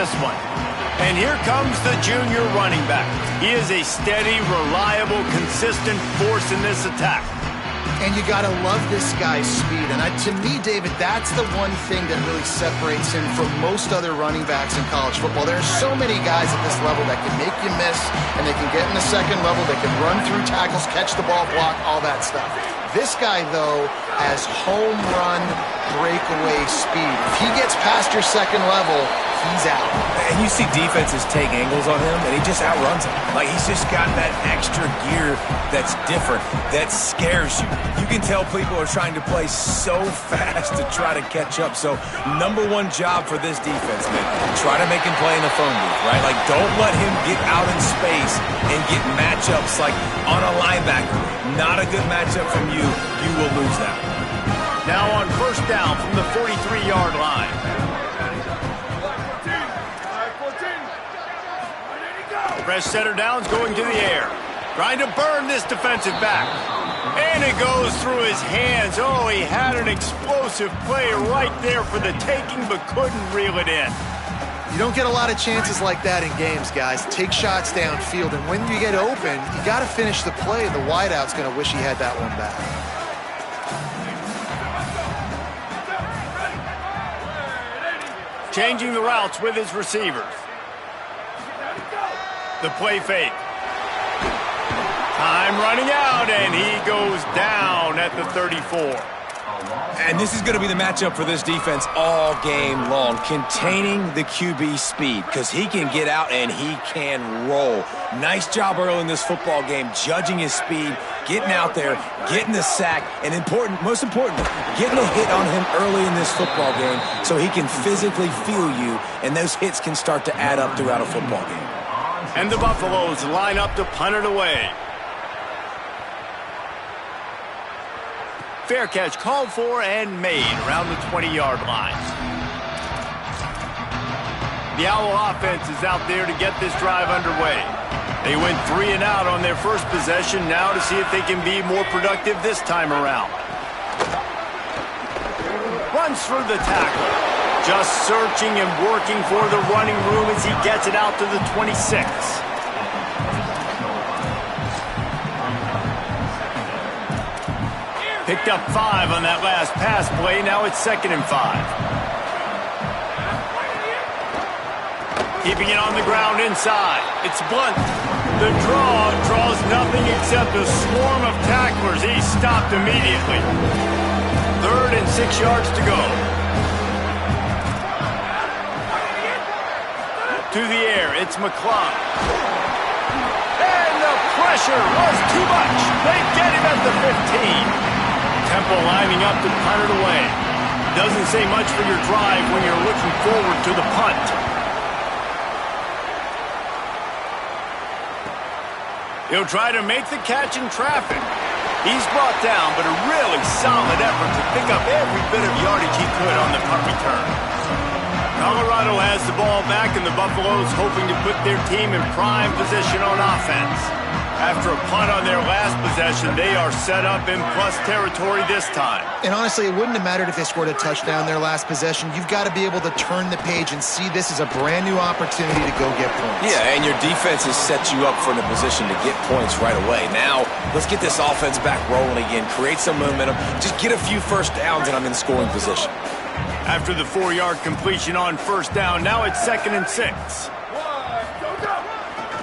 this one. And here comes the junior running back. He is a steady, reliable, consistent force in this attack. And you got to love this guy's speed. And to me, David, that's the one thing that really separates him from most other running backs in college football. There are so many guys at this level that can make you miss, and they can get in the second level. They can run through tackles, catch the ball, block, all that stuff. This guy, though, has home run breakaway speed. If he gets past your second level, he's out. And you see defenses take angles on him, and he just outruns them. Like, he's just got that extra gear that's different, that scares you. You can tell people are trying to play so fast to try to catch up. So, number one job for this defense, man, try to make him play in the phone booth, right? Like, don't let him get out in space and get matchups like on a linebacker. Not a good matchup from you. You will lose that. Now on first down from the 43-yard line. Fresh setter downs going to the air. Trying to burn this defensive back. And it goes through his hands. Oh, he had an explosive play right there for the taking, but couldn't reel it in. You don't get a lot of chances like that in games, guys. Take shots downfield, and when you get open, you got to finish the play. The wideout's going to wish he had that one back. Changing the routes with his receivers. The play fake. Time running out, and he goes down at the 34. And this is going to be the matchup for this defense all game long, containing the QB speed, because he can get out and he can roll. Nice job early in this football game, judging his speed, getting out there, getting the sack, and most importantly, getting a hit on him early in this football game so he can physically feel you, and those hits can start to add up throughout a football game. And the Buffaloes line up to punt it away. Fair catch called for and made around the 20-yard line. The Owl offense is out there to get this drive underway. They went 3 and out on their first possession, now to see if they can be more productive this time around. Runs through the tackle. Just searching and working for the running room as he gets it out to the 26. Picked up 5 on that last pass play. Now it's 2nd and 5. Keeping it on the ground inside. It's Blunt. The draw draws nothing except a swarm of tacklers. He's stopped immediately. 3rd and 6 yards to go. To the air, it's McClung. And the pressure was too much. They get him at the 15. Temple lining up to punt it away. Doesn't say much for your drive when you're looking forward to the punt. He'll try to make the catch in traffic. He's brought down, but a really solid effort to pick up every bit of yardage he could on the punt return. Colorado has the ball back, and the Buffaloes hoping to put their team in prime position on offense. After a punt on their last possession, they are set up in plus territory this time. And honestly, it wouldn't have mattered if they scored a touchdown their last possession. You've got to be able to turn the page and see this as a brand new opportunity to go get points. Yeah, and your defense has set you up for a position to get points right away. Now, let's get this offense back rolling again, create some momentum, just get a few first downs, and I'm in scoring position. After the 4-yard completion on first down, now it's 2nd and 6.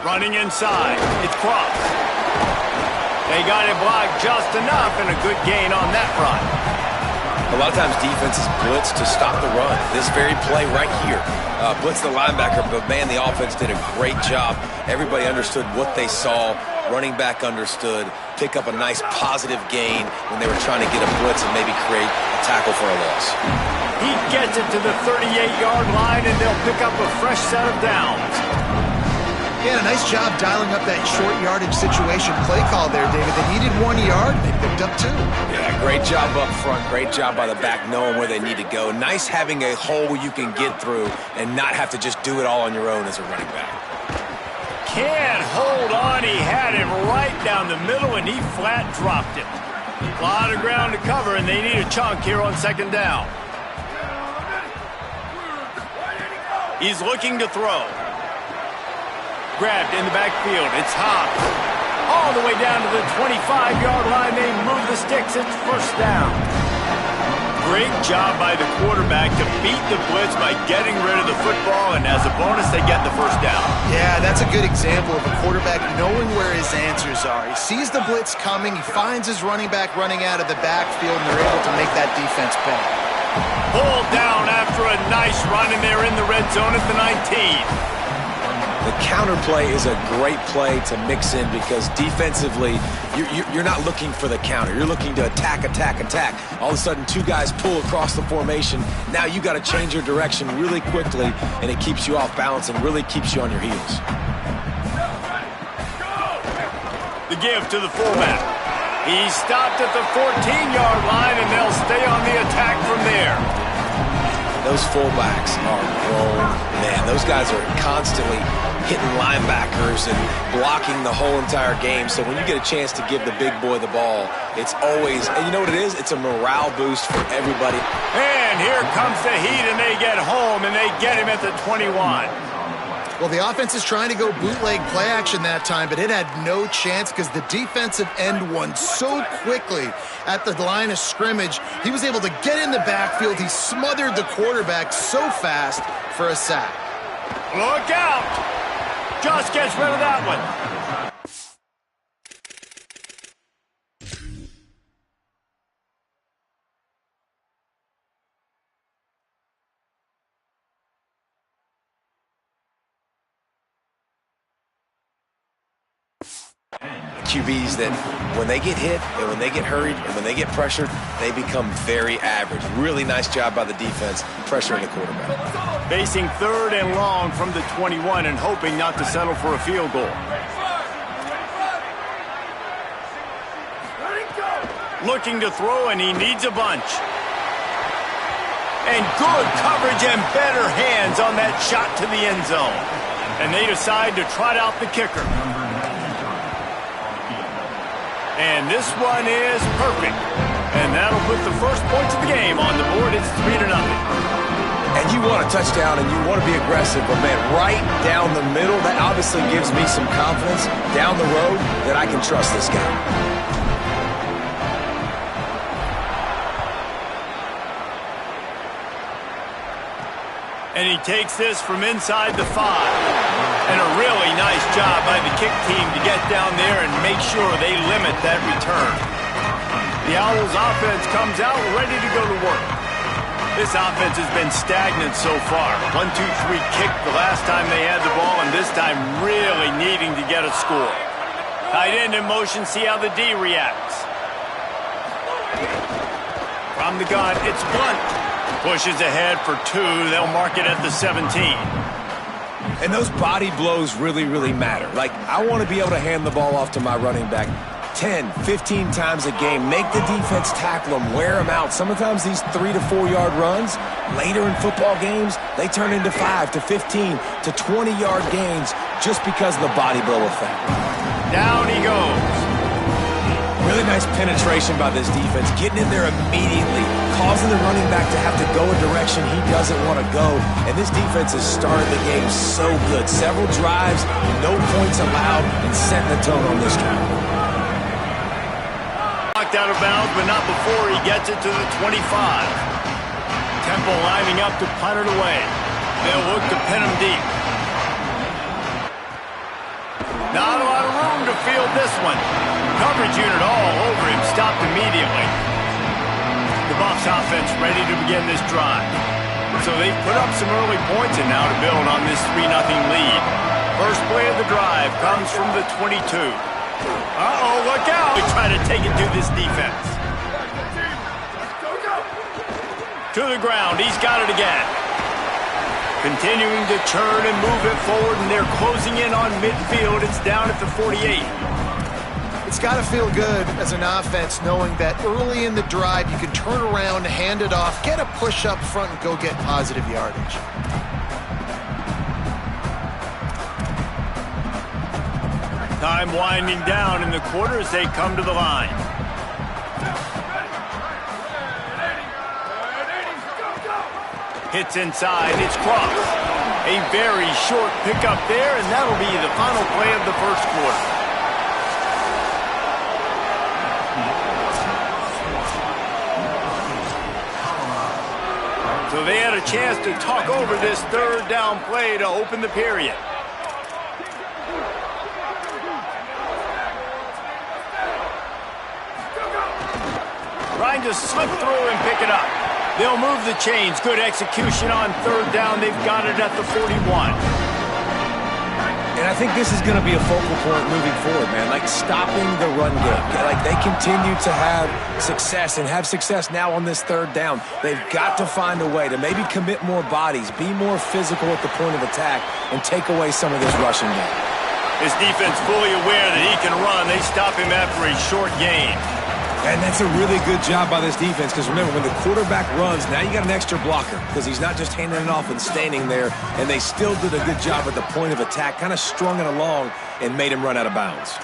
Running inside, it's Cross. They got it blocked just enough, and a good gain on that run. A lot of times defenses blitz to stop the run. This very play right here, blitz the linebacker, but man, the offense did a great job. Everybody understood what they saw. Running back understood. Pick up a nice positive gain when they were trying to get a blitz and maybe create a tackle for a loss. He gets it to the 38-yard line, and they'll pick up a fresh set of downs. Yeah, a nice job dialing up that short yardage situation play call there, David. They needed 1 yard, they picked up 2. Yeah, great job up front. Great job by the back knowing where they need to go. Nice having a hole you can get through and not have to just do it all on your own as a running back. Can't hold on. He had it right down the middle, and he flat dropped it. A lot of ground to cover, and they need a chunk here on 2nd down. He's looking to throw. Grabbed in the backfield. It's Hobbs. All the way down to the 25-yard line. They move the sticks. It's first down. Great job by the quarterback to beat the blitz by getting rid of the football, and as a bonus, they get the first down. Yeah, that's a good example of a quarterback knowing where his answers are. He sees the blitz coming, he finds his running back running out of the backfield, and they're able to make that defense pay. Pulled down after a nice run, and they're in the red zone at the 19. The counter play is a great play to mix in because defensively, you're not looking for the counter. You're looking to attack, attack, attack. All of a sudden, two guys pull across the formation. Now you got to change your direction really quickly, and it keeps you off balance and really keeps you on your heels. The give to the fullback. He stopped at the 14-yard line, and they'll stay on the attack from there. Those fullbacks are grown men. Those guys are constantly hitting linebackers and blocking the whole entire game. So when you get a chance to give the big boy the ball, it's always, and you know what it is? It's a morale boost for everybody. And here comes the heat, and they get home, and they get him at the 21. Well, the offense is trying to go bootleg play action that time, but it had no chance because the defensive end won so quickly at the line of scrimmage. He was able to get in the backfield. He smothered the quarterback so fast for a sack. Look out! Just gets rid of that one. QBs that when they get hit and when they get hurried and when they get pressured, they become very average. Really nice job by the defense pressuring the quarterback. Facing third and long from the 21 and hoping not to settle for a field goal. Looking to throw, and he needs a bunch. And good coverage and better hands on that shot to the end zone. And they decide to trot out the kicker. And this one is perfect. And that'll put the first points of the game on the board. It's 3-0. And you want a touchdown and you want to be aggressive, but man, right down the middle, that obviously gives me some confidence down the road that I can trust this guy. And he takes this from inside the 5. And a really nice job by the kick team to get down there and make sure they limit that return. The Owls offense comes out ready to go to work. This offense has been stagnant so far. 1-2-3 kick the last time they had the ball, and this time really needing to get a score. Tight end in motion, see how the D reacts. From the gun, it's Blunt. Pushes ahead for 2. They'll mark it at the 17. And those body blows really, really matter. Like, I want to be able to hand the ball off to my running back 10, 15 times a game. Make the defense tackle them, wear them out. Sometimes these 3 to 4 yard runs, later in football games, they turn into 5 to 15 to 20 yard gains just because of the body blow effect. Down he goes. Really nice penetration by this defense, getting in there immediately, causing the running back to have to go a direction he doesn't want to go. And this defense has started the game so good. Several drives, no points allowed, and setting the tone on this drive. Knocked out of bounds, but not before he gets it to the 25. Temple lining up to punt it away. They'll look to pin him deep. Not a lot of room to field this one. Coverage unit all over him, stopped immediately. The Buffs offense ready to begin this drive. So they've put up some early points and now to build on this 3-0 lead. First play of the drive comes from the 22. Uh-oh, look out! They try to take it to this defense. To the ground, he's got it again. Continuing to churn and move it forward, and they're closing in on midfield. It's down at the 48. It's got to feel good as an offense knowing that early in the drive you can turn around, hand it off, get a push up front, and go get positive yardage. Time winding down in the quarter as they come to the line. Hits inside, it's Cross. A very short pickup there, and that'll be the final play of the first quarter. So they had a chance to talk over this third down play to open the period. Trying to slip through and pick it up. They'll move the chains. Good execution on third down. They've got it at the 41. And I think this is going to be a focal point moving forward, man. Like stopping the run game. Like they continue to have success and have success now on this third down. They've got to find a way to maybe commit more bodies, be more physical at the point of attack, and take away some of this rushing game. His defense fully aware that he can run. They stop him after a short gain. And that's a really good job by this defense because remember, when the quarterback runs, now you got an extra blocker because he's not just handing it off and standing there, and they still did a good job at the point of attack, kind of strung it along and made him run out of bounds.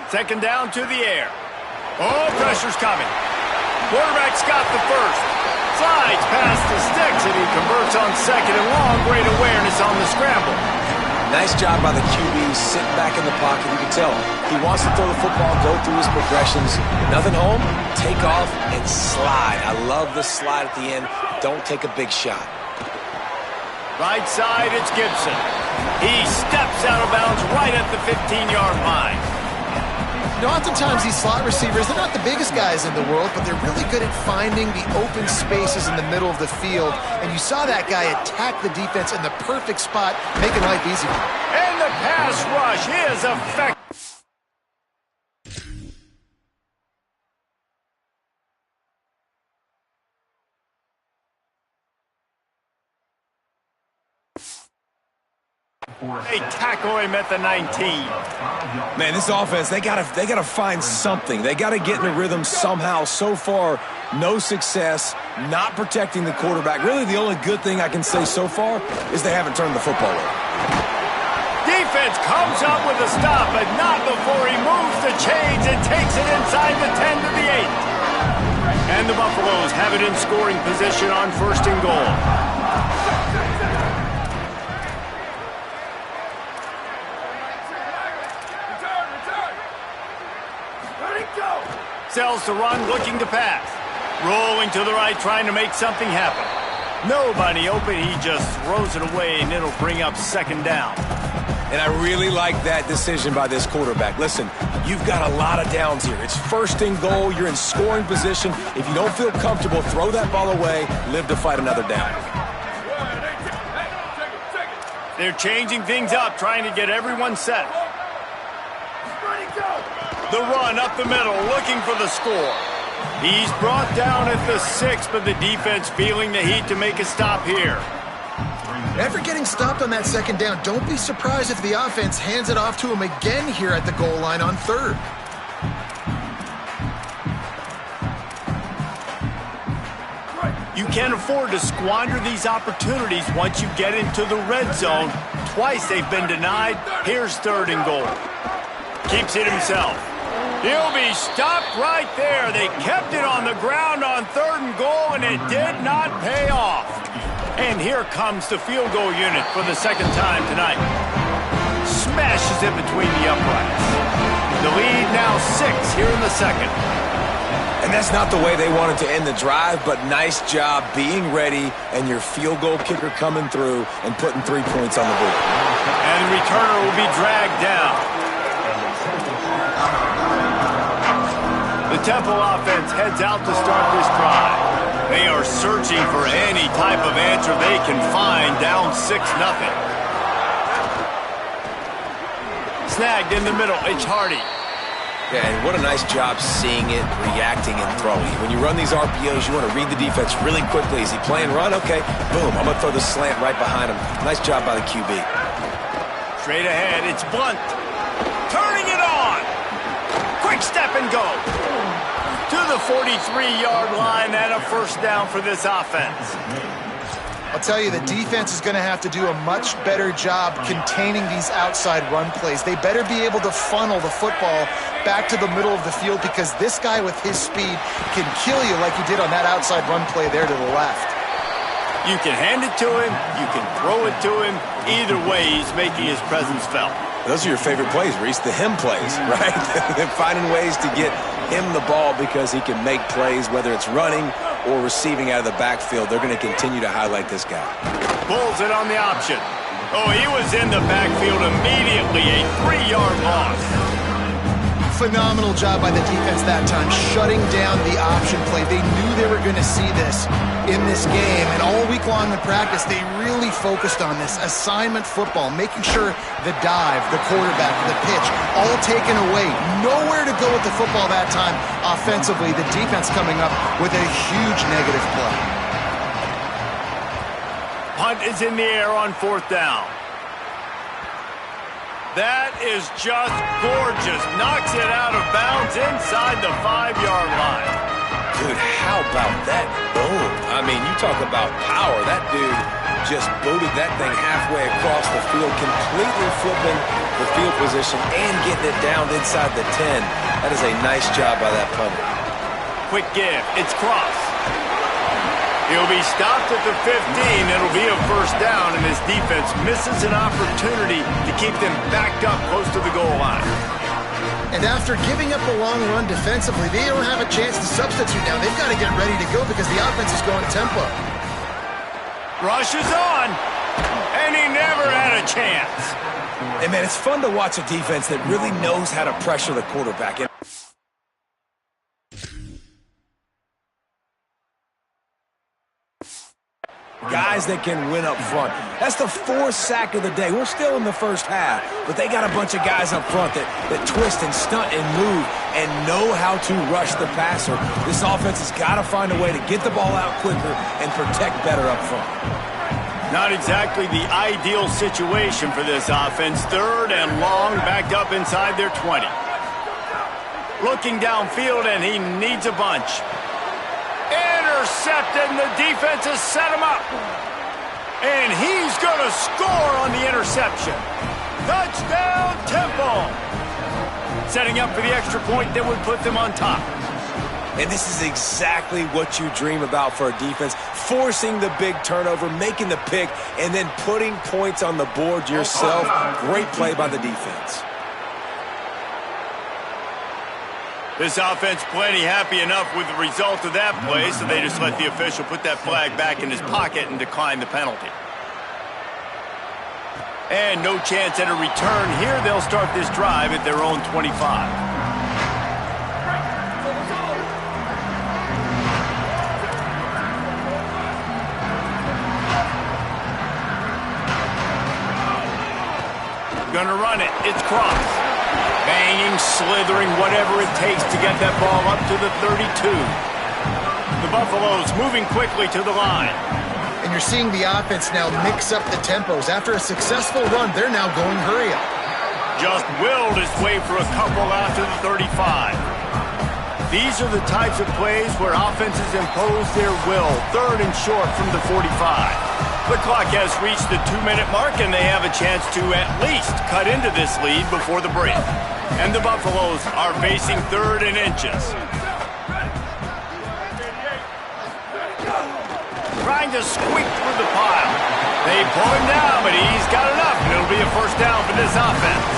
Second down to the air. Oh, pressure's coming. Quarterback's got the first. Slides past the sticks, and he converts on second and long. Great awareness on the scramble. Nice job by the QB, sitting back in the pocket. You can tell he wants to throw the football, go through his progressions. Nothing home, take off, and slide. I love the slide at the end. Don't take a big shot. Right side, it's Gibson. He steps out of bounds right at the 15-yard line. You know, oftentimes these slot receivers, they're not the biggest guys in the world, but they're really good at finding the open spaces in the middle of the field. And you saw that guy attack the defense in the perfect spot, making life easy for him. And the pass rush is effective. They tackle him at the 19. Man, this offense, they gotta find something. They gotta get in a rhythm somehow. So far, no success, not protecting the quarterback. Really, the only good thing I can say so far is they haven't turned the football over. Defense comes up with a stop, but not before he moves the chains and takes it inside the 10 to the 8. And the Buffaloes have it in scoring position on first and goal. Sells to run, looking to pass. Rolling to the right, trying to make something happen. Nobody open, he just throws it away, and it'll bring up second down. And I really like that decision by this quarterback. Listen, you've got a lot of downs here. It's first and goal. You're in scoring position. If you don't feel comfortable, throw that ball away. Live to fight another down. They're changing things up, trying to get everyone set. The run up the middle, looking for the score. He's brought down at the 6, but the defense feeling the heat to make a stop here. After getting stopped on that second down, don't be surprised if the offense hands it off to him again here at the goal line on third. You can't afford to squander these opportunities once you get into the red zone. Twice they've been denied. Here's third and goal. Keeps it himself. He'll be stopped right there. They kept it on the ground on third and goal, and it did not pay off. And here comes the field goal unit for the second time tonight. Smashes it between the uprights. The lead now 6 here in the second. And that's not the way they wanted to end the drive, but nice job being ready and your field goal kicker coming through and putting 3 points on the board. And the returner will be dragged down. The Temple offense heads out to start this drive. They are searching for any type of answer they can find, down 6-0. Snagged in the middle, it's Hardy. Yeah, and what a nice job seeing it, reacting, and throwing. When you run these RPOs, you want to read the defense really quickly. Is he playing run? Okay, boom, I'm going to throw the slant right behind him. Nice job by the QB. Straight ahead, it's Blunt. Turning it on. Quick step and go. To the 43-yard line and a first down for this offense. I'll tell you, the defense is going to have to do a much better job containing these outside run plays. They better be able to funnel the football back to the middle of the field, because this guy with his speed can kill you like he did on that outside run play there to the left. You can hand it to him, you can throw it to him. Either way, he's making his presence felt. Those are your favorite plays, Reese, the him plays, right? They're finding ways to get him the ball because he can make plays, whether it's running or receiving out of the backfield. They're going to continue to highlight this guy. Pulls it on the option. Oh, he was in the backfield immediately. A 3-yard loss. Phenomenal job by the defense that time, shutting down the option play. They knew they were going to see this in this game, and all week long in practice, they really focused on this assignment football, making sure the dive, the quarterback, the pitch, all taken away. Nowhere to go with the football that time offensively. The defense coming up with a huge negative play. Punt is in the air on 4th down. That is just gorgeous. Knocks it out of bounds inside the 5-yard line. Dude, how about that boom? I mean, you talk about power. That dude just booted that thing halfway across the field, completely flipping the field position and getting it down inside the 10. That is a nice job by that punter. Quick give. It's Cross. He'll be stopped at the 15. It'll be a 1st down, and this defense misses an opportunity to keep them backed up close to the goal line. And after giving up a long run defensively, they don't have a chance to substitute now. They've got to get ready to go because the offense is going tempo. Rush is on, and he never had a chance. Hey, man, it's fun to watch a defense that really knows how to pressure the quarterback. Guys that can win up front. That's the 4th sack of the day. We're still in the first half, but they got a bunch of guys up front that twist and stunt and move and know how to rush the passer. This offense has got to find a way to get the ball out quicker and protect better up front. Not exactly the ideal situation for this offense. 3rd and long, backed up inside their 20. Looking downfield, and he needs a bunch. Intercepted, and the defense has set him up. And he's going to score on the interception. Touchdown, Temple. Setting up for the extra point that would put them on top. And this is exactly what you dream about for a defense. Forcing the big turnover, making the pick, and then putting points on the board yourself. Great play by the defense. This offense plenty happy enough with the result of that play, so they just let the official put that flag back in his pocket and decline the penalty. And no chance at a return here. They'll start this drive at their own 25. Gonna run it. It's Cross. Banging, slithering, whatever it takes to get that ball up to the 32. The Buffaloes moving quickly to the line. And you're seeing the offense now mix up the tempos. After a successful run, they're now going hurry up. Just willed his way for a couple out to the 35. These are the types of plays where offenses impose their will. 3rd and short from the 45. The clock has reached the 2-minute mark, and they have a chance to at least cut into this lead before the break. And the Buffaloes are facing 3rd and inches. Trying to squeak through the pile. They pull him down, but he's got enough, and it'll be a 1st down for this offense.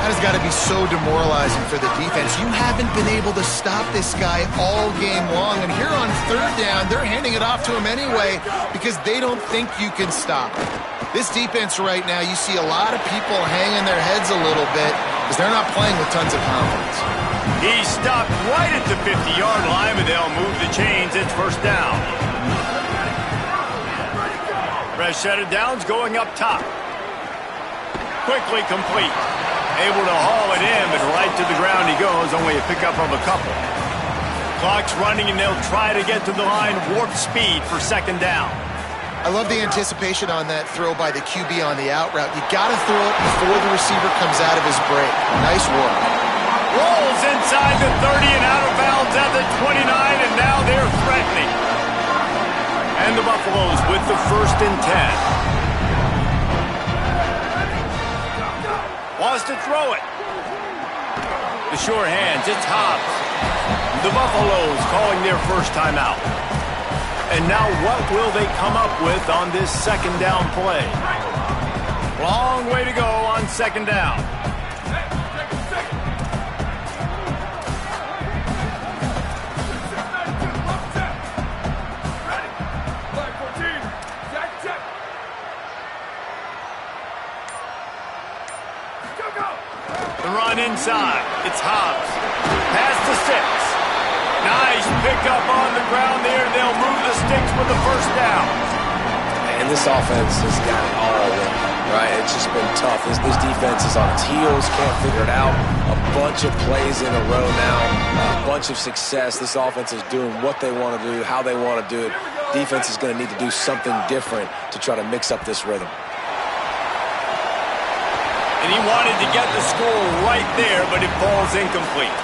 That has got to be so demoralizing for the defense. You haven't been able to stop this guy all game long, and here on 3rd down, they're handing it off to him anyway because they don't think you can stop him. This defense right now, you see a lot of people hanging their heads a little bit because they're not playing with tons of confidence. He stopped right at the 50-yard line, but they'll move the chains. It's 1st down. Fresh set of downs going up top. Quickly complete. Able to haul it in, but right to the ground he goes. Only a pickup of a couple. Clock's running, and they'll try to get to the line. Warp speed for 2nd down. I love the anticipation on that throw by the QB on the out route. You got to throw it before the receiver comes out of his break. Nice work. Rolls inside the 30 and out of bounds at the 29, and now they're threatening. And the Buffaloes with the 1st and 10. Wants to throw it. The sure hands, it's Hobbs. The Buffaloes calling their first timeout. And now what will they come up with on this 2nd down play? Long way to go on 2nd down. The run inside. It's Hobbs. Pass to 6. Nice pickup on the ground there. They'll move the sticks with the 1st down. And this offense has got it all in, right? It's just been tough. This defense is on its heels, can't figure it out. A bunch of plays in a row now, a bunch of success. This offense is doing what they want to do, how they want to do it. Defense is going to need to do something different to try to mix up this rhythm. And he wanted to get the score right there, but it falls incomplete.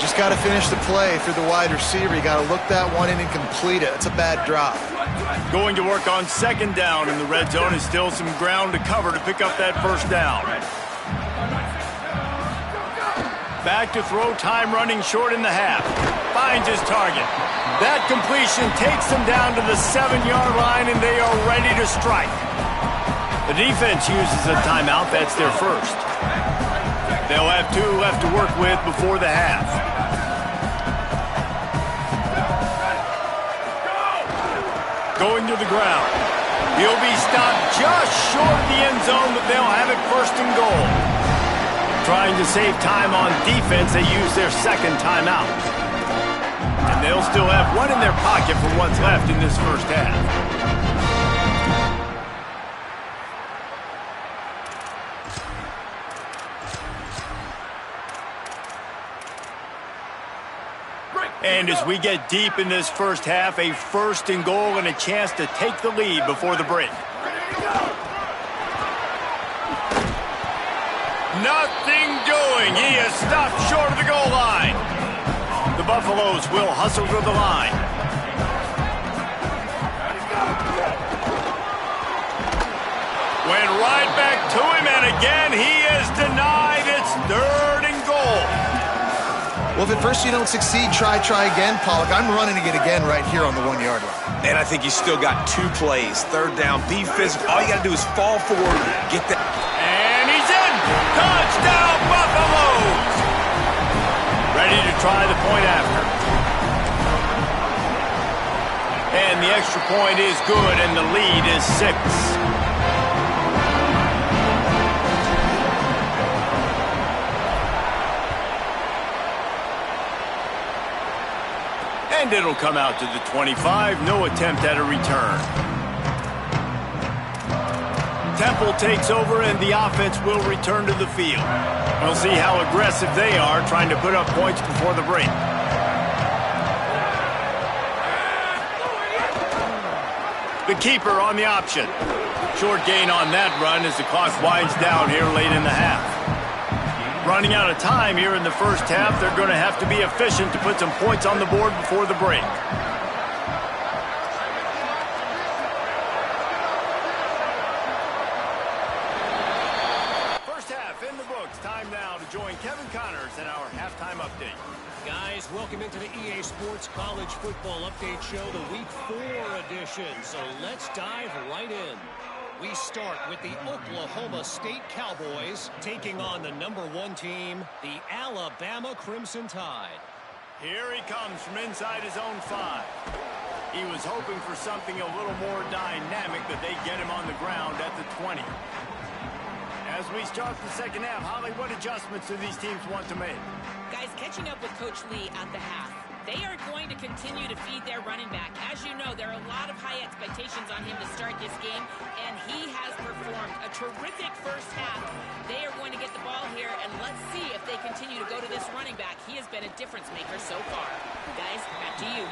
Just got to finish the play through the wide receiver. You got to look that one in and complete it. It's a bad drop. Going to work on 2nd down in the red zone is still some ground to cover to pick up that 1st down. Back to throw, time running short in the half. Finds his target. That completion takes them down to the 7-yard line, and they are ready to strike. The defense uses a timeout. That's their 1st. They'll have 2 left to work with before the half. Going to the ground. He'll be stopped just short of the end zone, but they'll have it 1st and goal. Trying to save time on defense, they use their 2nd timeout. And they'll still have 1 in their pocket for what's left in this 1st half. And as we get deep in this 1st half, a 1st and goal and a chance to take the lead before the break. Nothing doing. He is stopped short of the goal line. The Buffaloes will hustle to the line. Went right back to him, and again he is denied. It's 3rd and goal. Well, if at first you don't succeed, try again, Pollock. I'm running it again right here on the 1-yard line. And I think you still got 2 plays. 3rd down, be physical. All you got to do is fall forward, get that. And he's in. Touchdown, Buffaloes. Ready to try the point after. And the extra point is good, and the lead is 6. And it'll come out to the 25. No attempt at a return. Temple takes over, and the offense will return to the field. We'll see how aggressive they are trying to put up points before the break. The keeper on the option. Short gain on that run as the clock winds down here late in the half. Running out of time here in the 1st half. They're going to have to be efficient to put some points on the board before the break. First half in the books. Time now to join Kevin Connors in our halftime update. Guys, welcome into the EA Sports College Football Update Show, the Week 4 edition. So let's dive right in. We start with the Oklahoma State Cowboys taking on the #1 team, the Alabama Crimson Tide. Here he comes from inside his own 5. He was hoping for something a little more dynamic, but they get him on the ground at the 20. As we start the 2nd half, Holly, what adjustments do these teams want to make? Guys, catching up with Coach Lee at the half. They are going to continue to feed their running back. As you know, there are a lot of high expectations on him to start this game, and he has performed a terrific 1st half. They are going to get the ball here, and let's see if they continue to go to this running back. He has been a difference maker so far. Guys, back to you.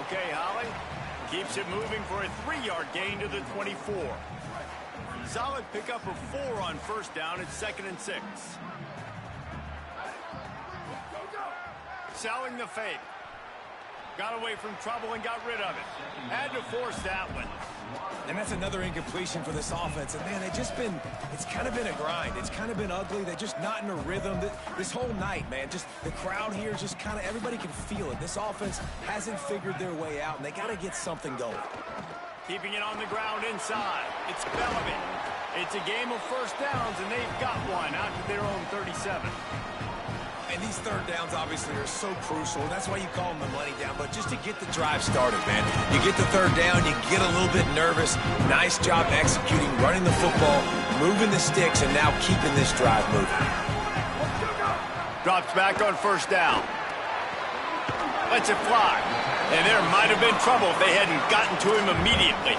Okay, Holly. Keeps it moving for a 3-yard gain to the 24. Solid pickup of 4 on 1st down. It's 2nd and 6. Selling the fake. Got away from trouble and got rid of it. Had to force that one. And that's another incompletion for this offense. And, man, it's kind of been a grind. It's kind of been ugly. They're just not in a rhythm. This whole night, man, just the crowd here, just kind of everybody can feel it. This offense hasn't figured their way out, and they got to get something going. Keeping it on the ground inside. It's Bellamy. It's a game of first downs, and they've got one out to their own 37. And these third downs, obviously, are so crucial. That's why you call them the money down. But just to get the drive started, man, you get the third down, you get a little bit nervous. Nice job executing, running the football, moving the sticks, and now keeping this drive moving. Drops back on first down. Lets it fly. And there might have been trouble if they hadn't gotten to him immediately.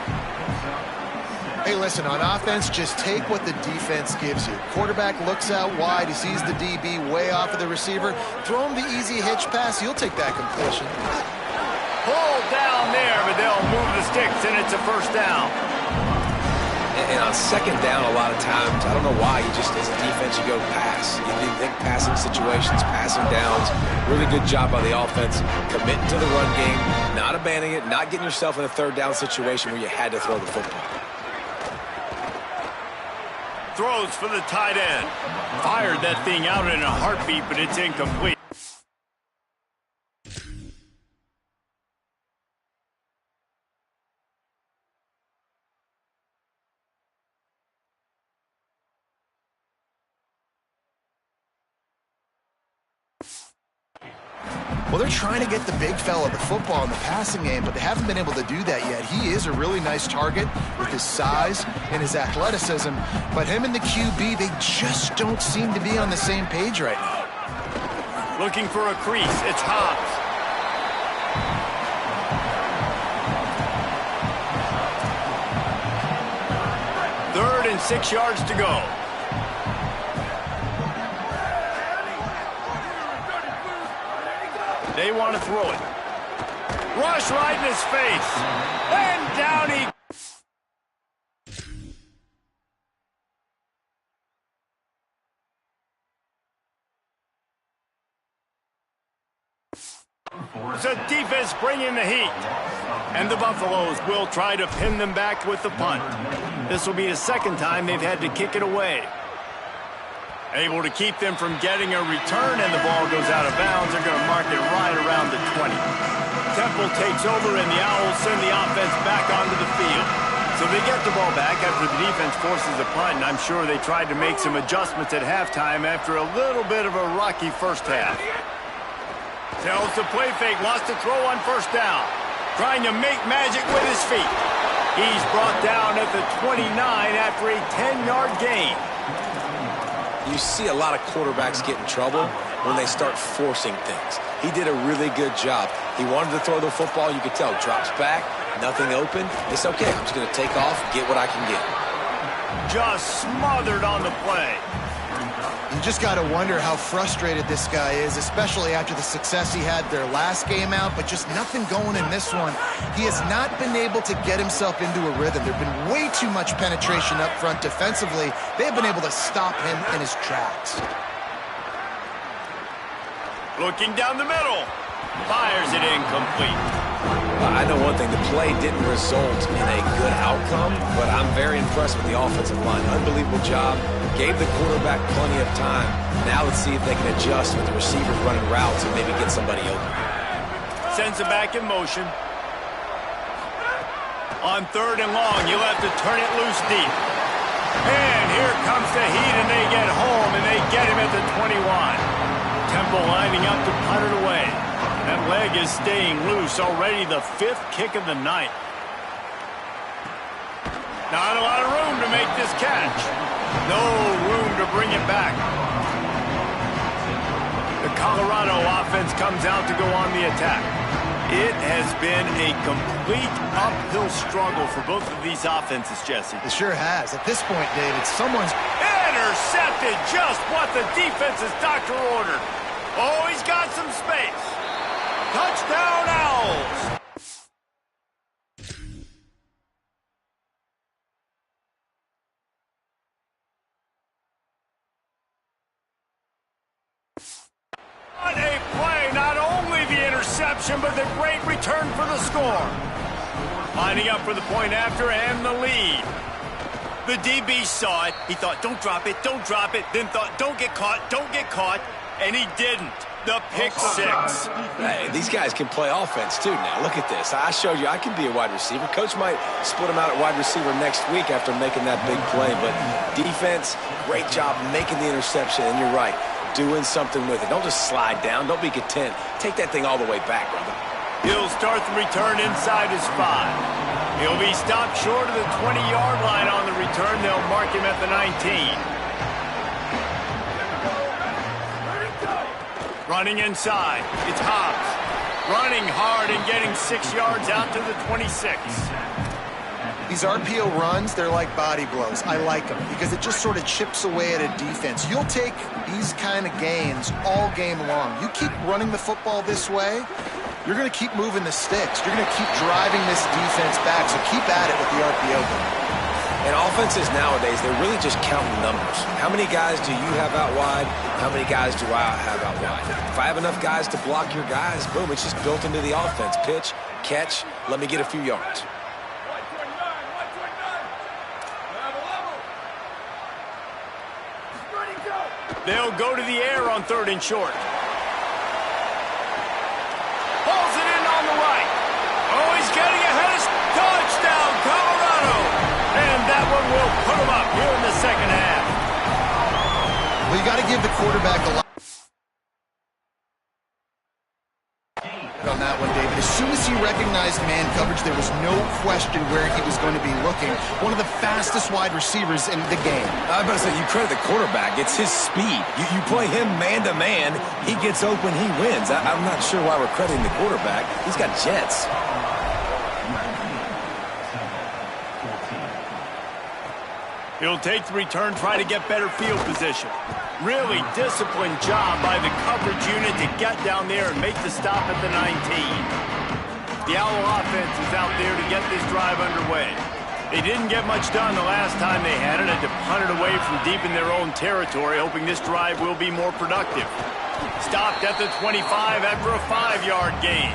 Hey, listen, on offense, just take what the defense gives you. Quarterback looks out wide. He sees the DB way off of the receiver. Throw him the easy hitch pass. You'll take that completion. Pulled down there, but they'll move the sticks, and it's a first down. And on second down, a lot of times, I don't know why, you just, as a defense, you go pass. You think passing situations, passing downs. Really good job by the offense, committing to the run game, not abandoning it, not getting yourself in a third down situation where you had to throw the football. Throws for the tight end. Fired that thing out in a heartbeat, but it's incomplete. Well, they're trying to get the big fella the football in the passing game, but they haven't been able to do that yet. He is a really nice target with his size and his athleticism, but him and the QB, they just don't seem to be on the same page right now. Looking for a crease. It's Hobbs. Third and 6 yards to go. They want to throw it. Rush right in his face. And down he... So defense bringing the heat. And the Buffaloes will try to pin them back with the punt. This will be the second time they've had to kick it away. Able to keep them from getting a return, and the ball goes out of bounds. They're going to mark it right around the 20. Temple takes over, and the Owls send the offense back onto the field. So they get the ball back after the defense forces a punt, and I'm sure they tried to make some adjustments at halftime after a little bit of a rocky first half. Tells the play fake, wants to throw on first down. Trying to make magic with his feet. He's brought down at the 29 after a 10-yard gain. You see a lot of quarterbacks get in trouble when they start forcing things. He did a really good job. He wanted to throw the football. You could tell. Drops back, nothing open. It's okay. I'm just going to take off, get what I can get. Just smothered on the play. You just got to wonder how frustrated this guy is, especially after the success he had their last game out, but just nothing going in this one. He has not been able to get himself into a rhythm. There's been way too much penetration up front defensively. They've been able to stop him in his tracks. Looking down the middle. Fires it incomplete. I know one thing, the play didn't result in a good outcome, but I'm very impressed with the offensive line. Unbelievable job. Gave the quarterback plenty of time. Now let's see if they can adjust with the receivers running routes and maybe get somebody open. Sends it back in motion. On third and long, you'll have to turn it loose deep. And here comes the heat, and they get home, and they get him at the 21. Temple lining up to punt it away. That leg is staying loose. Already the 5th kick of the night. Not a lot of room to make this catch. No room to bring it back. The Colorado offense comes out to go on the attack. It has been a complete uphill struggle for both of these offenses, Jesse. It sure has. At this point, David, someone's... Intercepted, just what the defense's doctor ordered. Oh, he's got some space. Touchdown, Owls. What a play. Not only the interception, interception, but the great return for the score. Lining up for the point after and the lead. The DB saw it. He thought, don't drop it, then thought, don't get caught, and he didn't. The pick six. Hey, these guys can play offense, too, now. Look at this. I showed you I can be a wide receiver. Coach might split him out at wide receiver next week after making that big play, but defense, great job making the interception, and you're right, doing something with it. Don't just slide down. Don't be content. Take that thing all the way back, brother. He'll start the return inside his 5. He'll be stopped short of the 20-yard line on the return. They'll mark him at the 19. Running inside, it's Hobbs. Running hard and getting 6 yards out to the 26. These RPO runs, they're like body blows. I like them because it just sort of chips away at a defense. You'll take these kind of gains all game long. You keep running the football this way, you're going to keep moving the sticks. You're going to keep driving this defense back, so keep at it with the RPO game. And offenses nowadays, they're really just counting numbers. How many guys do you have out wide? How many guys do I have out wide? If I have enough guys to block your guys, boom, it's just built into the offense. Pitch, catch, let me get a few yards. They'll go to the air on 3rd and short. Pulls it in on the right. Oh, he's getting ahead of touchdown, Colorado. And that one will put him up here in the second half. Well, you got to give the quarterback a lot on that one, David. As soon as he recognized man coverage, there was no question where he was going to be looking. One of the fastest wide receivers in the game. I was about to say, you credit the quarterback. It's his speed. You play him man-to-man, he gets open, he wins. I'm not sure why we're crediting the quarterback. He's got jets. He'll take the return, try to get better field position. Really disciplined job by the coverage unit to get down there and make the stop at the 19. The Owl offense is out there to get this drive underway. They didn't get much done the last time they had it, had to punt it away from deep in their own territory, hoping this drive will be more productive. Stopped at the 25 after a 5-yard gain.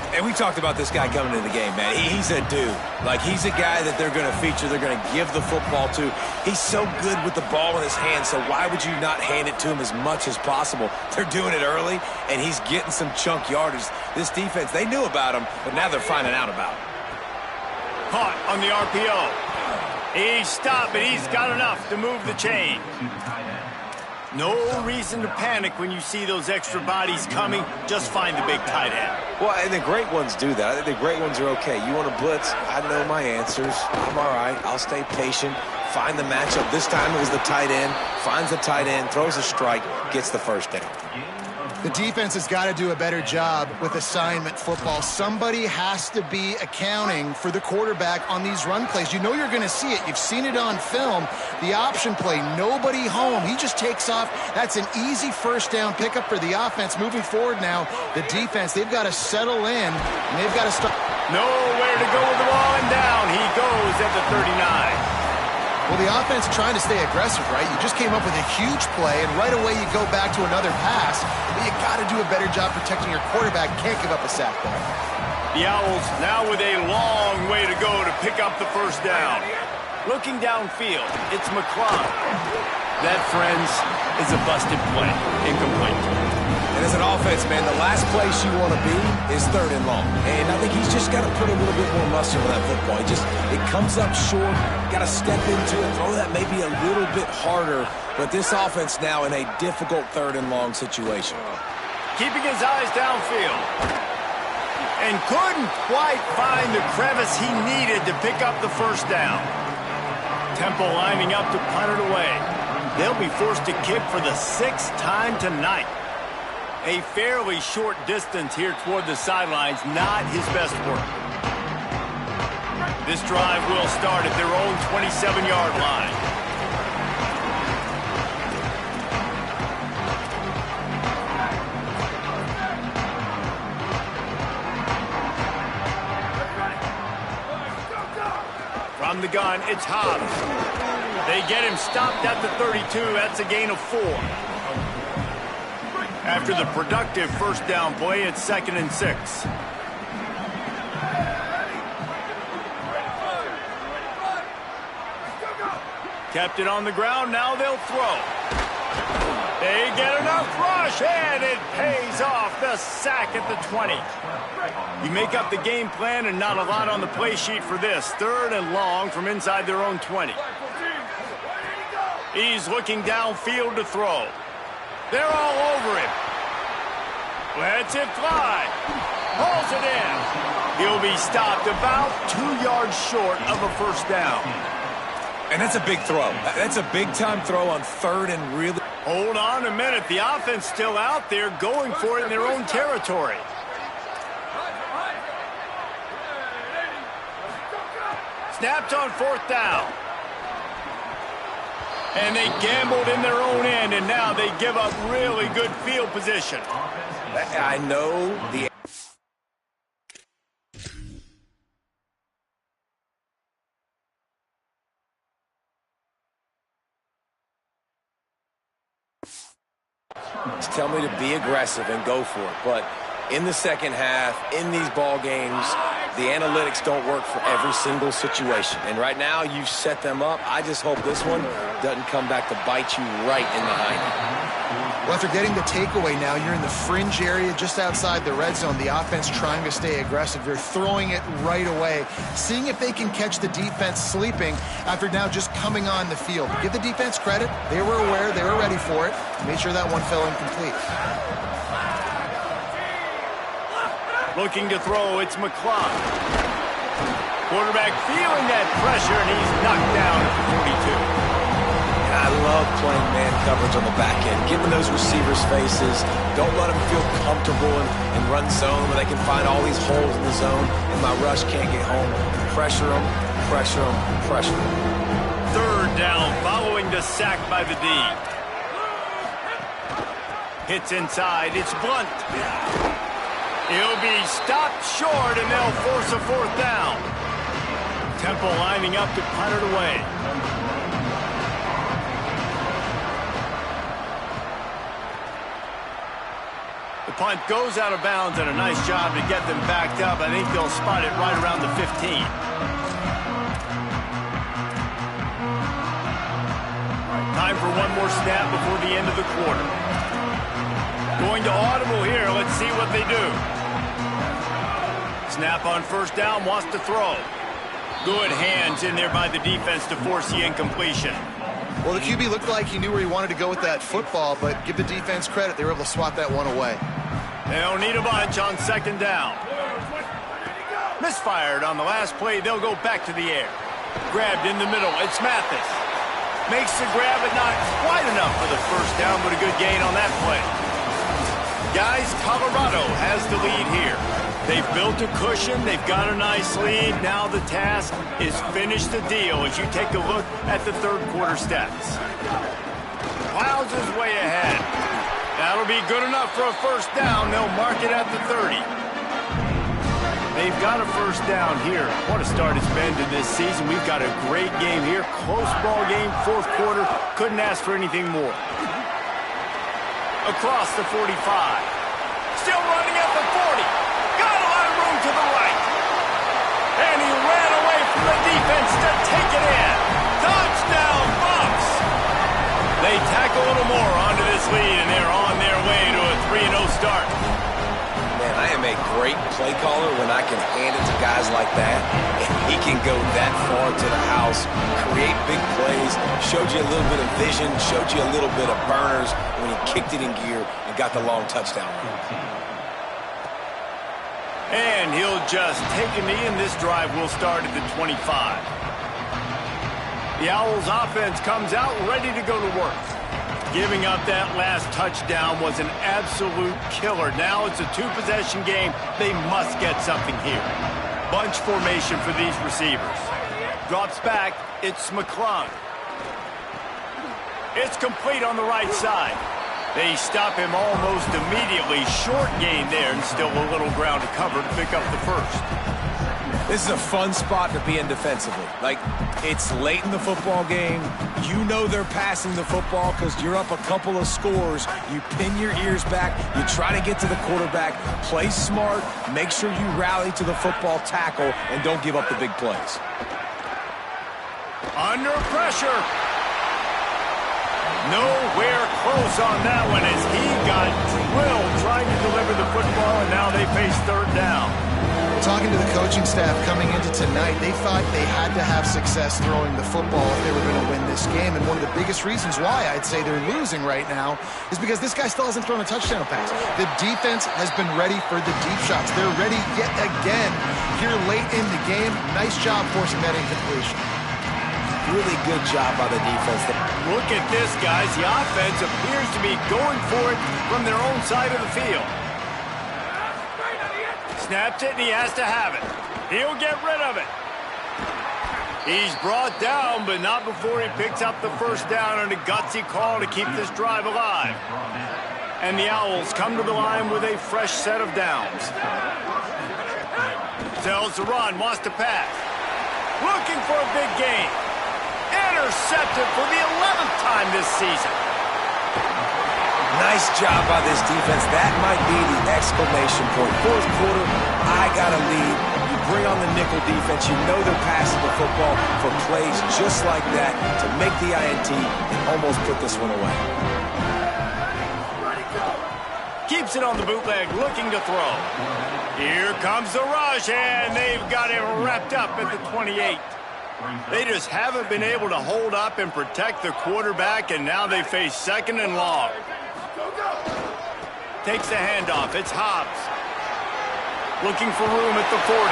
And we talked about this guy coming into the game, man. He's a dude. Like, he's a guy that they're going to feature, they're going to give the football to. He's so good with the ball in his hand, so why would you not hand it to him as much as possible? They're doing it early, and he's getting some chunk yardage. This defense, they knew about him, but now they're finding out about him. Caught on the RPO. He's stopped, but he's got enough to move the chain. No reason to panic when you see those extra bodies coming. Just find the big tight end. Well, and the great ones do that. I think the great ones are okay. You want to blitz? I know my answers. I'm all right. I'll stay patient. Find the matchup. This time it was the tight end. Finds the tight end, throws a strike, gets the first down. The defense has got to do a better job with assignment football. Somebody has to be accounting for the quarterback on these run plays. You know you're going to see it. You've seen it on film. The option play, nobody home. He just takes off. That's an easy first down pickup for the offense. Moving forward now, the defense, they've got to settle in, and they've got to start. Nowhere to go with the ball, and down he goes at the 39. Well, the offense trying to stay aggressive, right? You just came up with a huge play, and right away you go back to another pass. But you got to do a better job protecting your quarterback. Can't give up a sack there. The Owls now with a long way to go to pick up the first down. Looking downfield, it's McClung. That, friends, is a busted play. Incomplete. And as an offense, man, the last place you want to be is 3rd and long. And I think he's just got to put a little bit more muscle in that football. It comes up short, got to step into it, throw that maybe a little bit harder. But this offense now in a difficult 3rd and long situation. Keeping his eyes downfield. And couldn't quite find the crevice he needed to pick up the first down. Temple lining up to punt it away. They'll be forced to kick for the 6th time tonight. A fairly short distance here toward the sidelines, not his best work. This drive will start at their own 27-yard line. From the gun, it's Hobbs. They get him stopped at the 32. That's a gain of 4. After the productive first down play, it's 2nd and 6. Kept it on the ground, now they'll throw. They get enough rush, and it pays off. The sack at the 20. You make up the game plan and not a lot on the play sheet for this. 3rd and long from inside their own 20. He's looking downfield to throw. They're all over him. Lets it fly. Hauls it in. He'll be stopped about 2 yards short of a first down. And that's a big throw. That's a big-time throw on 3rd and really... Hold on a minute. The offense still out there going for it in their own territory. Snapped on 4th down. And they gambled in their own end, and now they give up really good field position. I know the... Tell me to be aggressive and go for it. But in the second half, in these ball games, the analytics don't work for every single situation. And right now, you've set them up. I just hope this one doesn't come back to bite you right in the hind. Well, after getting the takeaway now, you're in the fringe area just outside the red zone. The offense trying to stay aggressive. They're throwing it right away, seeing if they can catch the defense sleeping after now just coming on the field. Give the defense credit. They were aware. They were ready for it. Made sure that one fell incomplete. Looking to throw, it's McClung. Quarterback feeling that pressure, and he's knocked down at the 42. I love playing man coverage on the back end, giving those receivers faces. Don't let them feel comfortable in run zone where they can find all these holes in the zone and my rush can't get home. Pressure them, pressure them, pressure them. 3rd down following the sack by the D. Hits inside, it's Blunt. He'll be stopped short, and they'll force a 4th down. Temple lining up to punt it away. The punt goes out of bounds, and a nice job to get them backed up. I think they'll spot it right around the 15. Time for one more snap before the end of the quarter. Going to audible here. Let's see what they do. Snap on 1st down, wants to throw. Good hands in there by the defense to force the incompletion. Well, the QB looked like he knew where he wanted to go with that football, but give the defense credit. They were able to swat that one away. They'll need a bunch on 2nd down. Misfired on the last play. They'll go back to the air. Grabbed in the middle. It's Mathis. Makes the grab, but not quite enough for the first down, but a good gain on that play. Guys, Colorado has the lead here. They've built a cushion. They've got a nice lead. Now the task is finish the deal as you take a look at the 3rd quarter stats. Clouds is way ahead. That'll be good enough for a first down. They'll mark it at the 30. They've got a first down here. What a start it's been to this season. We've got a great game here. Close ball game, 4th quarter. Couldn't ask for anything more. Across the 45. Still running at the 40. Got a lot of room to the right. And he ran away from the defense to take it in. Touchdown, Bucs. They tack a little more onto this lead, and they're on their way to a 3-0 start. Man, I am a great play caller when I can hand it to guys like that. And he can go that far to the house, create big plays, showed you a little bit of vision, showed you a little bit of burners when he kicked it in gear and got the long touchdown. And he'll just take a knee, and this drive will start at the 25. The Owls offense comes out ready to go to work. Giving up that last touchdown was an absolute killer. Now it's a 2-possession game. They must get something here. Bunch formation for these receivers. Drops back. It's McClung. It's complete on the right side. They stop him almost immediately. Short gain there, and still a little ground to cover to pick up the first. This is a fun spot to be in defensively. Like, it's late in the football game. You know they're passing the football because you're up a couple of scores. You pin your ears back. You try to get to the quarterback. Play smart. Make sure you rally to the football tackle and don't give up the big plays. Under pressure. Nowhere close on that one as he got drilled trying to deliver the football, and now they face third down. Talking to the coaching staff coming into tonight, they thought they had to have success throwing the football if they were going to win this game. And one of the biggest reasons why I'd say they're losing right now is because this guy still hasn't thrown a touchdown pass. The defense has been ready for the deep shots. They're ready yet again here late in the game. Nice job forcing that incompletion. Really good job by the defense. Look at this, guys. The offense appears to be going for it from their own side of the field. Snaps it, and he has to have it. He'll get rid of it. He's brought down, but not before he picks up the first down on a gutsy call to keep this drive alive. And the Owls come to the line with a fresh set of downs. Tells to run, wants to pass. Looking for a big gain. Intercepted for the 11th time this season. Nice job by this defense. That might be the exclamation point. Fourth quarter, I got a lead. You bring on the nickel defense. You know they're passing the football for plays just like that to make the INT and almost put this one away. Keeps it on the bootleg, looking to throw. Here comes the rush, and they've got it wrapped up at the 28. They just haven't been able to hold up and protect the quarterback, and now they face second and long. Takes the handoff. It's Hobbs. Looking for room at the 40.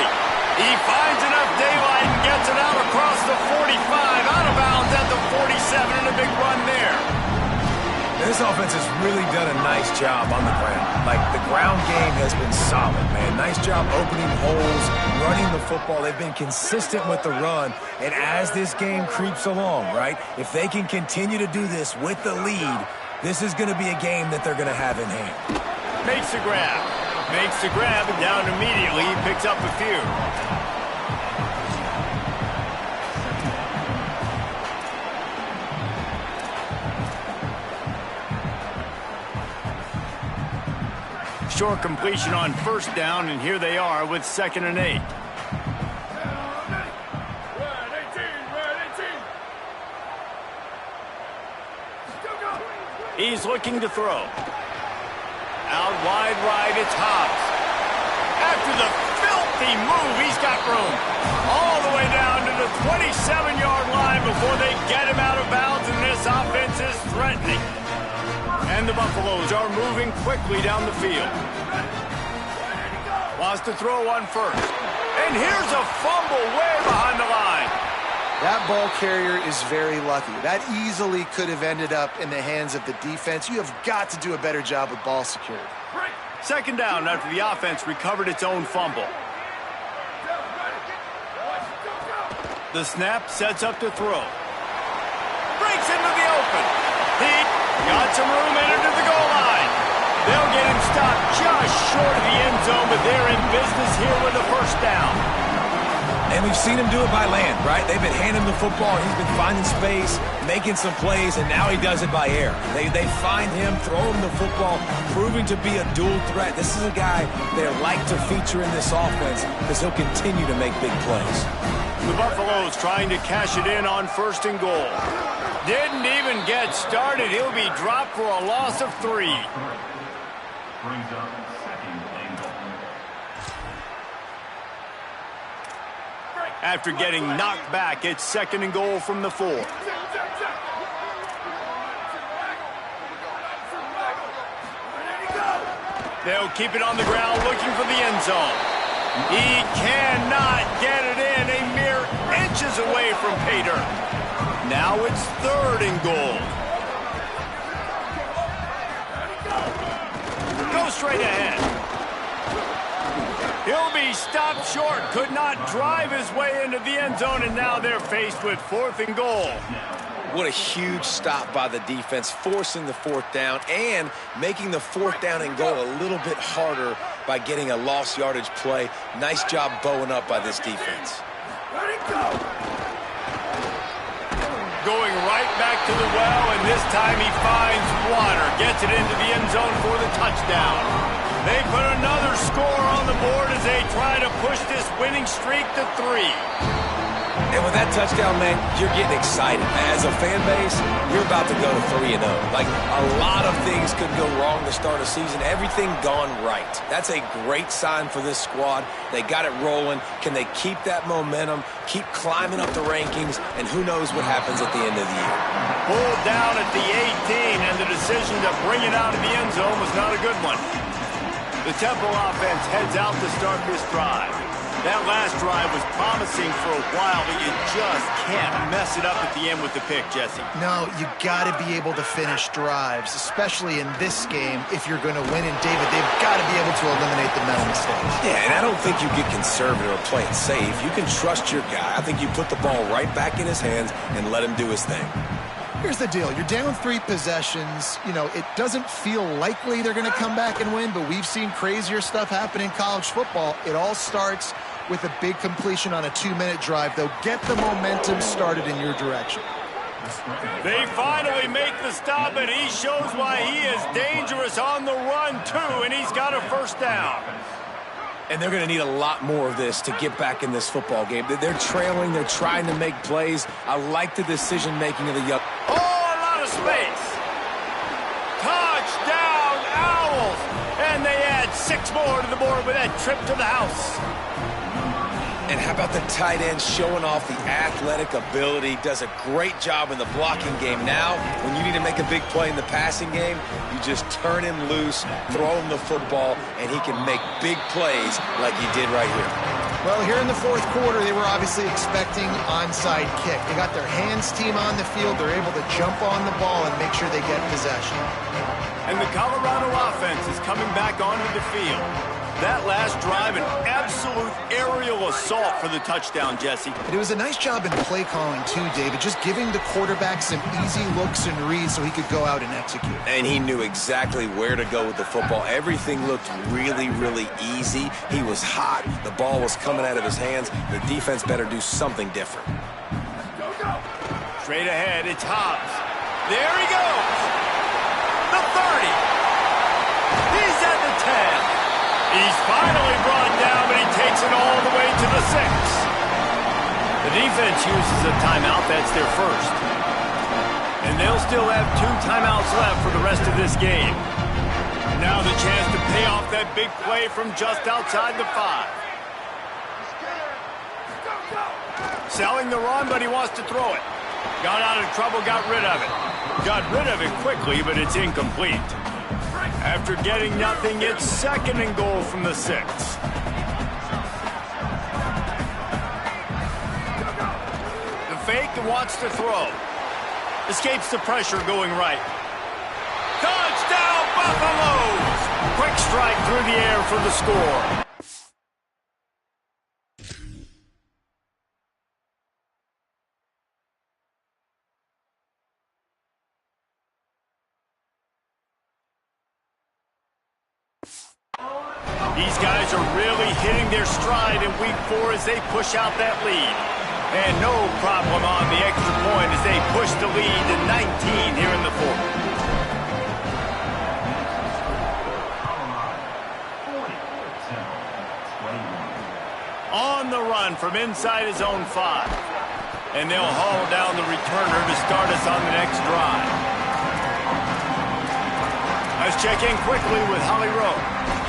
He finds enough daylight and gets it out across the 45. Out of bounds at the 47, and a big run there. This offense has really done a nice job on the ground. Like, the ground game has been solid, man. Nice job opening holes, running the football. They've been consistent with the run. And as this game creeps along, right, if they can continue to do this with the lead, this is going to be a game that they're going to have in hand. Makes the grab. Makes the grab, and down immediately. He picks up a few. Short completion on first down, and here they are with 2nd and 8. He's looking to throw. Out wide right, it's Hobbs. After the filthy move, he's got room. All the way down to the 27-yard line before they get him out of bounds, and this offense is threatening. And the Buffaloes are moving quickly down the field. Wants to throw on first. And here's a fumble way behind the line. That ball carrier is very lucky. That easily could have ended up in the hands of the defense. You have got to do a better job with ball security. 2nd down after the offense recovered its own fumble. The snap sets up to throw. Breaks into the open. He got some room into the goal line. They'll get him stopped just short of the end zone, but they're in business here with a first down. And we've seen him do it by land, right? They've been handing him the football. He's been finding space, making some plays, and now he does it by air. They find him, throw him the football, proving to be a dual threat. This is a guy they like to feature in this offense because he'll continue to make big plays. The Buffaloes trying to cash it in on 1st and goal. Didn't even get started. He'll be dropped for a loss of 3. Brings up 2nd and goal. After getting knocked back, it's 2nd and goal from the 4. They'll keep it on the ground looking for the end zone. He cannot get it in, a mere inches away from pay dirt. Now it's 3rd and goal. Go straight ahead. He'll be stopped short, could not drive his way into the end zone, and now they're faced with 4th and goal. What a huge stop by the defense, forcing the fourth down and making the fourth down and goal a little bit harder by getting a lost yardage play. Nice job bowing up by this defense. Going right back to the well, and this time he finds water. Gets it into the end zone for the touchdown. They put another score on the board as they try to push this winning streak to 3. And with that touchdown, man, you're getting excited. As a fan base, you're about to go to 3-0. Like, a lot of things could go wrong to start a season. Everything gone right. That's a great sign for this squad. They got it rolling. Can they keep that momentum, keep climbing up the rankings, and who knows what happens at the end of the year. Pulled down at the 18, and the decision to bring it out of the end zone was not a good one. The Temple offense heads out to start this drive. That last drive was promising for a while, but you just can't mess it up at the end with the pick, Jesse. No, you got to be able to finish drives, especially in this game if you're going to win. And, David, they've got to be able to eliminate the mental mistakes. Yeah, and I don't think you get conservative or play it safe. You can trust your guy. I think you put the ball right back in his hands and let him do his thing. Here's the deal. You're down 3 possessions. You know, it doesn't feel likely they're going to come back and win, but we've seen crazier stuff happen in college football. It all starts with a big completion on a 2-minute drive. They'll get the momentum started in your direction. They finally make the stop, and he shows why he is dangerous on the run, too, and he's got a first down. And they're going to need a lot more of this to get back in this football game. They're trailing. They're trying to make plays. I like the decision-making of the young. Oh, a lot of space. Touchdown, Owls. And they add 6 more to the board with that trip to the house. And how about the tight end showing off the athletic ability? Does a great job in the blocking game. Now, when you need to make a big play in the passing game, you just turn him loose, throw him the football, and he can make big plays like he did right here. Well, here in the fourth quarter, they were obviously expecting onside kick. They got their hands team on the field. They're able to jump on the ball and make sure they get possession. And the Colorado offense is coming back onto the field. That last drive, an absolute aerial assault for the touchdown, Jesse. But it was a nice job in play calling, too, David, just giving the quarterback some easy looks and reads so he could go out and execute. And he knew exactly where to go with the football. Everything looked really, really easy. He was hot. The ball was coming out of his hands. The defense better do something different. Straight ahead, it's Hobbs. There he goes. The 30. He's at the 10. He's finally brought down, but he takes it all the way to the 6. The defense uses a timeout. That's their first. And they'll still have 2 timeouts left for the rest of this game. Now the chance to pay off that big play from just outside the 5. Selling the run, but he wants to throw it. Got out of trouble, got rid of it. Got rid of it quickly, but it's incomplete. After getting nothing, it's 2nd and goal from the 6. The fake wants to throw. Escapes the pressure going right. Touchdown, Buffaloes! Quick strike through the air for the score. These guys are really hitting their stride in week 4 as they push out that lead. And no problem on the extra point as they push the lead to 19 here in the 4th. On the run from inside his own 5. And they'll haul down the returner to start us on the next drive. Let's check in quickly with Holly Rowe.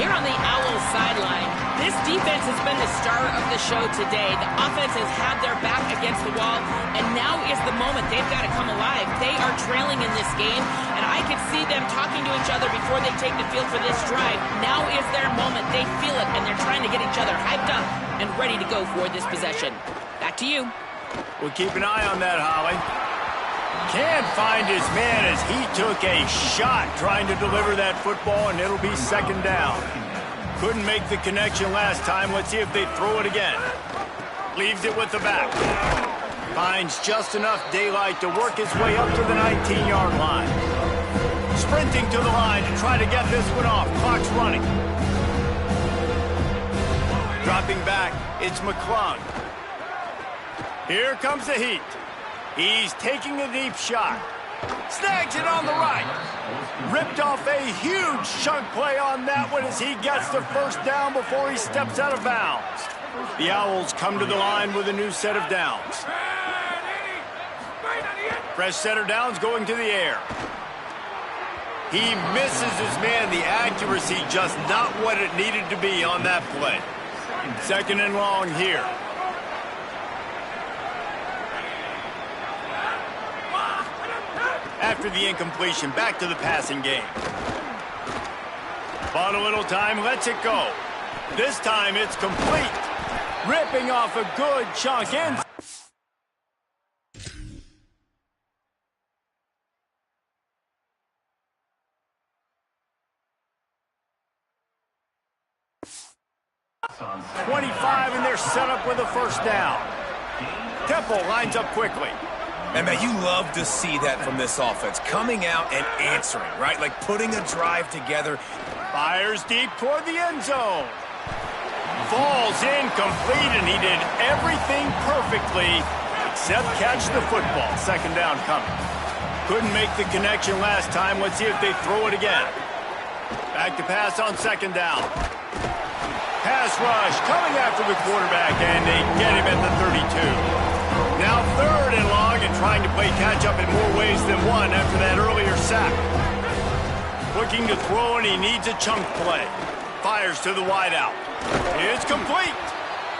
Here on the Owls sideline, this defense has been the star of the show today. The offense has had their back against the wall, and now is the moment they've got to come alive. They are trailing in this game, and I can see them talking to each other before they take the field for this drive. Now is their moment. They feel it, and they're trying to get each other hyped up and ready to go for this possession. Back to you. We'll keep an eye on that, Holly. Can't find his man as he took a shot trying to deliver that football, and it'll be 2nd down. Couldn't make the connection last time. Let's see if they throw it again. Leaves it with the back. Finds just enough daylight to work his way up to the 19-yard line. Sprinting to the line to try to get this one off. Clock's running. Dropping back, it's McClung. Here comes the heat. He's taking a deep shot. Snags it on the right. Ripped off a huge chunk play on that one as he gets the first down before he steps out of bounds. The Owls come to the line with a new set of downs. Fresh set of downs going to the air. He misses his man. The accuracy just not what it needed to be on that play. Second and long here. After the incompletion, back to the passing game. Bought a little time, lets it go. This time it's complete. Ripping off a good chunk in. On 25, and they're set up with a first down. Temple lines up quickly. And, man, you love to see that from this offense. Coming out and answering, right? Like putting a drive together. Fires deep toward the end zone. Falls incomplete, and he did everything perfectly except catch the football. Second down coming. Couldn't make the connection last time. Let's see if they throw it again. Back to pass on second down. Pass rush coming after the quarterback, and they get him at the 32. Now third and long, and trying to play catch-up in more ways than one after that earlier sack. Looking to throw, and he needs a chunk play. Fires to the wideout. It's complete.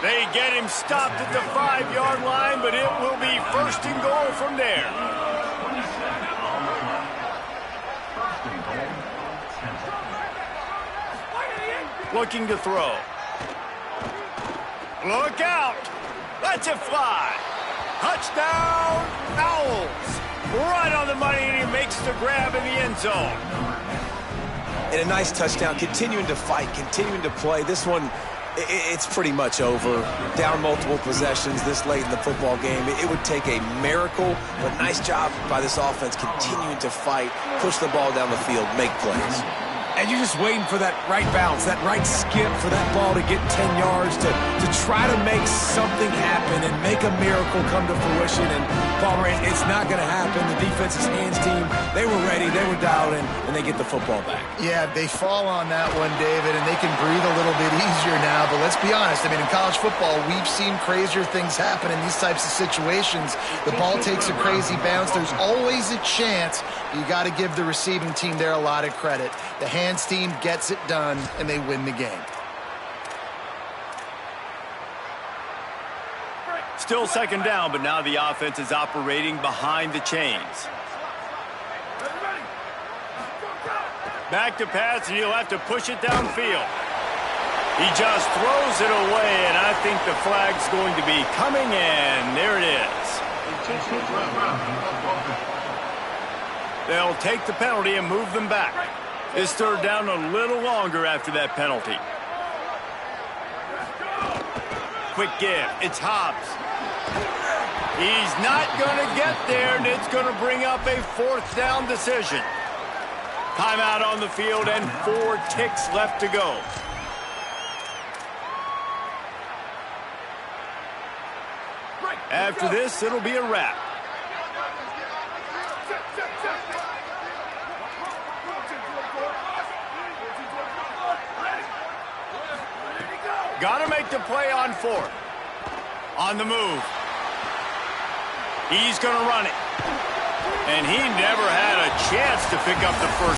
They get him stopped at the 5-yard line, but it will be first and goal from there. 27 on the play. First and goal, Temple. Looking to throw. Look out. Lets it fly. Touchdown, Owls. Right on the money, and he makes the grab in the end zone. And a nice touchdown, continuing to fight, continuing to play. This one, it's pretty much over. Down multiple possessions this late in the football game. It would take a miracle, but nice job by this offense continuing to fight, push the ball down the field, make plays. And you're just waiting for that right bounce, that right skip for that ball to get 10 yards to try to make something happen and make a miracle come to fruition. And, Palmer, it's not going to happen. The defense's hands team, they were ready, they were dialed in, and they get the football back. Yeah, they fall on that one, David, and they can breathe a little bit easier now. But let's be honest, I mean, in college football, we've seen crazier things happen in these types of situations. The ball takes a crazy bounce. There's always a chance. You got to give the receiving team there a lot of credit. The hands team gets it done, and they win the game. Still second down, but now the offense is operating behind the chains. Back to pass, and he'll have to push it downfield. He just throws it away, and I think the flag's going to be coming in. There it is. They'll take the penalty and move them back. This third down a little longer after that penalty. Quick give. It's Hobbs. He's not going to get there, and it's going to bring up a fourth down decision. Timeout on the field and 4 ticks left to go. After this, it'll be a wrap. Got to make the play on 4th. On the move. He's going to run it. And he never had a chance to pick up the first.